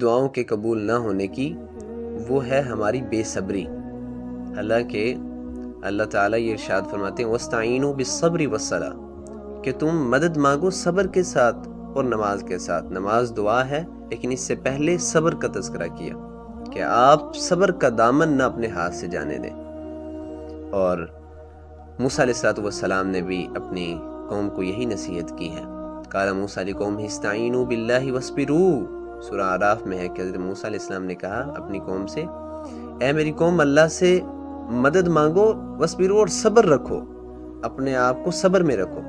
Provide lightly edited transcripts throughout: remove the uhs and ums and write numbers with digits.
دعاؤں کے قبول نہ ہونے کی وہ ہے ہماری بے صبری۔ حالانکہ اللہ تعالیٰ یہ ارشاد فرماتے ہیں وَاسْتَعِینُوا بِالصَّبْرِ وَالصَّلَاةِ کہ تم مدد مانگو صبر کے ساتھ اور نماز کے ساتھ۔ نماز دعا ہے، لیکن اس سے پہلے صبر کا تذکرہ کیا کہ آپ صبر کا دامن نہ اپنے ہاتھ سے جانے دیں۔ اور موسیٰ علیہ السلام نے بھی اپنی قوم کو یہی نصیحت کی ہے۔ قال موسیٰ لقومہ استعینوا باللہ واصبروا، سورہ اعراف میں ہے کہ حضرت موسیٰ علیہ السلام نے کہا اپنی قوم سے، اے میری قوم اللہ سے مدد مانگو، واصبروا اور صبر رکھو، اپنے آپ کو صبر میں رکھو۔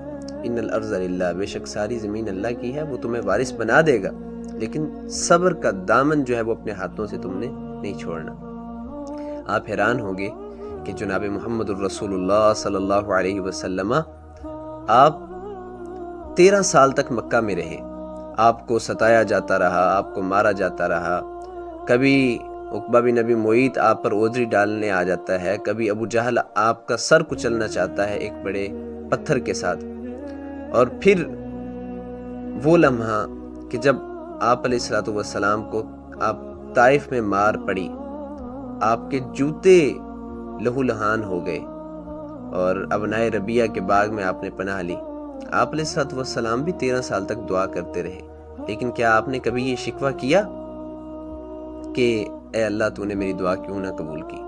ان الارض للہ، بے شک ساری زمین اللہ کی ہے، وہ تمہیں وارث بنا دے گا، لیکن صبر کا دامن جو ہے وہ اپنے ہاتھوں سے تم نے نہیں چھوڑنا۔ آپ حیران ہوگے کہ جناب محمد الرسول اللہ صلی اللہ علیہ وسلم آپ 13 سال تک مکہ میں رہے، آپ کو ستایا جاتا رہا، آپ کو مارا جاتا رہا، کبھی عقبہ بن ابی معیط آپ پر اوزری ڈالنے آ جاتا ہے، کبھی ابو جہل آپ کا سر کچلنا چاہتا ہے ایک بڑے پتھر کے ساتھ، اور پھر وہ لمحہ کہ جب آپ علیہ السلام کو آپ طائف میں مار پڑی، آپ کے جوتے لہو لہان ہو گئے اور ابنائے ربیہ کے باغ میں آپ نے پناہ لی۔ آپ علیہ السلام بھی 13 سال تک دعا کرتے رہے، لیکن کیا آپ نے کبھی یہ شکوہ کیا کہ اے اللہ تو نے میری دعا کیوں نہ قبول کی؟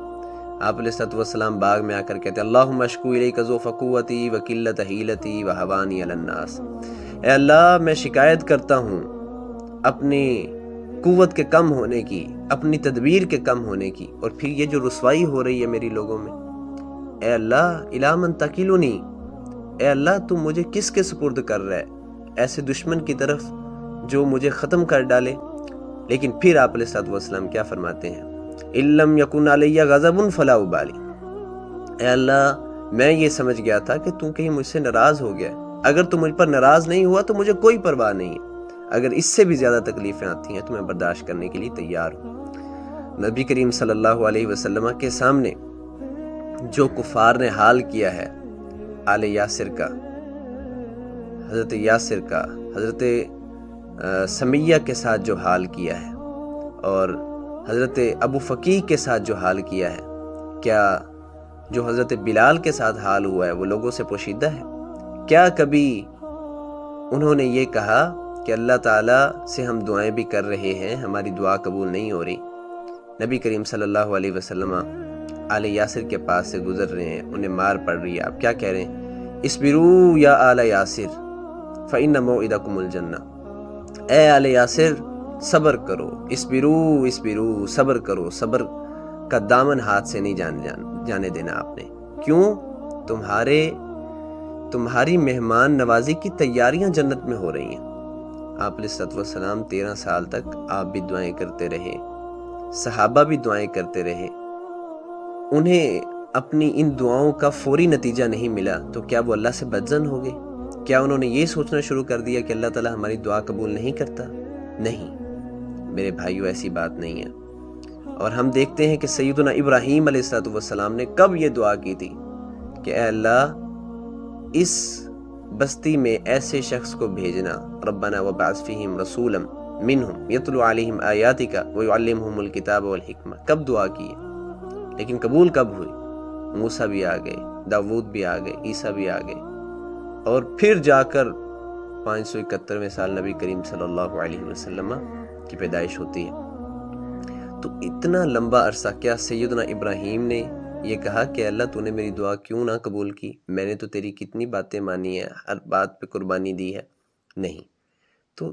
آپ علیہ السلام باغ میں آ کر کہتے اللہم اشکو الیک ضعف قوتی وقلت حیلتی وہوانی علی الناس، اے اللہ میں شکایت کرتا ہوں اپنی قوت کے کم ہونے کی، اپنی تدبیر کے کم ہونے کی، اور پھر یہ جو رسوائی ہو رہی ہے میری لوگوں میں۔ اے اللہ الی من تکلنی، اے اللہ تم مجھے کس کے سپرد کر رہا ہے، ایسے دشمن کی طرف جو مجھے ختم کر ڈالے۔ لیکن پھر آپ علیہ السلام کیا فرماتے ہیں ان لم یکن علی غضب فلا ابالی، اے اللہ میں یہ سمجھ گیا تھا کہ تو کہیں مجھ سے ناراض ہو گیا، اگر تو مجھ پر ناراض نہیں ہوا تو مجھے کوئی پرواہ نہیں ہے، اگر اس سے بھی زیادہ تکلیفیں آتی ہیں تو میں برداشت کرنے کے لیے تیار ہوں۔ نبی کریم صلی اللہ علیہ وسلم کے سامنے جو کفار نے حال کیا ہے آل یاسر کا، حضرت یاسر کا، حضرت سمیہ کے ساتھ جو حال کیا ہے، اور حضرت ابو فقیہ کے ساتھ جو حال کیا ہے، کیا جو حضرت بلال کے ساتھ حال ہوا ہے وہ لوگوں سے پوشیدہ ہے؟ کیا کبھی انہوں نے یہ کہا کہ اللہ تعالیٰ سے ہم دعائیں بھی کر رہے ہیں، ہماری دعا قبول نہیں ہو رہی؟ نبی کریم صلی اللہ علیہ وسلم آل یاسر کے پاس سے گزر رہے ہیں، انہیں مار پڑ رہی ہے، آپ کیا کہہ رہے ہیں اسبروا یا آل یاسر فإن موعدکم الجنہ، اے آل یاسر صبر کرو، اسبروا اسبروا صبر کرو، صبر کا دامن ہاتھ سے نہیں جانے دینا آپ نے۔ کیوں؟ تمہاری مہمان نوازی کی تیاریاں جنت میں ہو رہی ہیں۔ آپ علیہ السلام 13 سال تک آپ بھی دعائیں کرتے رہے، صحابہ بھی دعائیں کرتے رہے، انہیں اپنی ان دعاؤں کا فوری نتیجہ نہیں ملا تو کیا وہ اللہ سے بدظن ہو گئے؟ کیا انہوں نے یہ سوچنا شروع کر دیا کہ اللہ تعالیٰ ہماری دعا قبول نہیں کرتا؟ نہیں میرے بھائیو، ایسی بات نہیں ہے۔ اور ہم دیکھتے ہیں کہ سیدنا ابراہیم علیہ السلام نے کب یہ دعا کی تھی کہ اے اللہ اس بستی میں ایسے شخص کو بھیجنا، ربنا وبعث فیہم رسولا منہم یتلو علیہم آیاتک ویعلمہم الکتاب والحکمہ، کب دعا کی ہے؟ لیکن قبول کب ہوئی؟ موسیٰ بھی آ گئے، داؤد بھی آ گئے، عیسیٰ بھی آ گئے، اور پھر جا کر 571ویں سال نبی کریم صلی اللہ علیہ وسلم کی پیدائش ہوتی ہے۔ تو اتنا لمبا عرصہ کیا سیدنا ابراہیم نے یہ کہا کہ اللہ تو نے میری دعا کیوں نہ قبول کی؟ میں نے تو تیری کتنی باتیں مانی ہیں، ہر بات پہ قربانی دی ہے؟ نہیں۔ تو